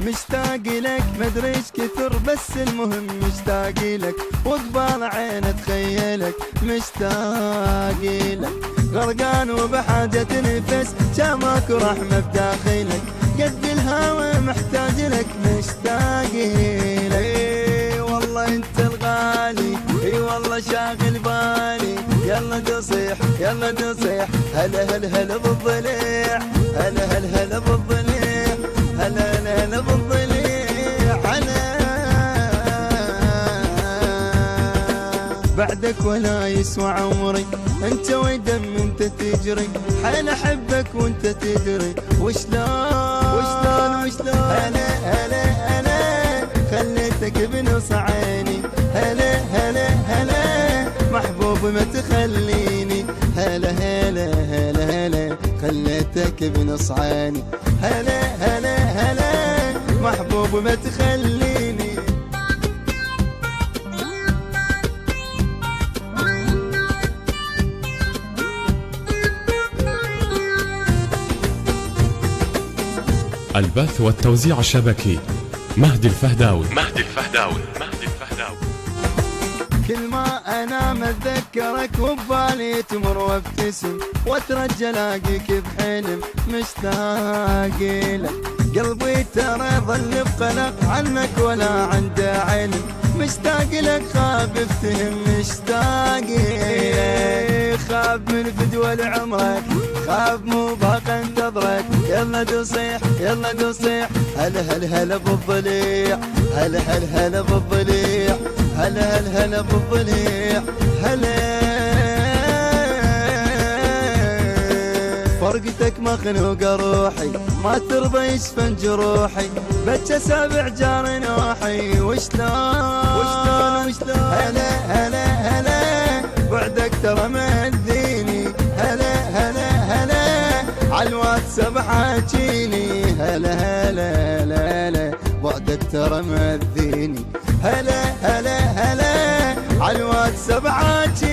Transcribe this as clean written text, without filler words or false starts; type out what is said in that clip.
مشتاق لك مدري ايش كثر بس المهم مشتاق لك، وقبال عين اتخيلك مشتاق لك، غرقان وبحاجة نفس شامك ورحمة بداخلك، قد الهوى محتاج لك مشتاق لك. اي والله انت الغالي، اي والله شاغل بالي، يلا تصيح يلا تصيح، هلا هلا هلا بالضليع، هلا هلا هلا بالضليع، هلا هلا هلا بالضليع، هلا بعدك ولا يسوى عمري، انت ودم انت تجري، حيل احبك وانت تدري، وشلون هلا هلا هلا خليتك بنص عيني، هلا هلا هلا محبوب ما تخليني، هلا هلا هلا هلا خليتك بنص عيني، هلا هلا هلا محبوب ما تخليني. البث والتوزيع الشبكي مهدي الفهداوي. كل ما انام اتذكرك وببالي تمر وابتسم، واترجى الاقيك بحلم مشتاق لك، قلبي ترى ظل بقلق عنك ولا عنده علم، مشتاق لك خاب افتهم مشتاق لك، خاب من فدوى عمرك، خاب مو باق انتظرك، يلا تصيح يلا تصيح، هلا هلا هلا بالضليع، هلا هلا هلا بالضليع، هلا هلا هلا بالضليع، هلا فرقتك مخنوقة روحي، ما ترضى يشفن جروحي، بجة سابع جار نوحي، وشلون هلا هلا هلا بعدك ترى مهديني، هلا هلا هلا عالواتساب حاجيني، هلا هلا هلا هلا بعدك ترى مهديني، هلا هلا هلا عالواتساب حاجيني.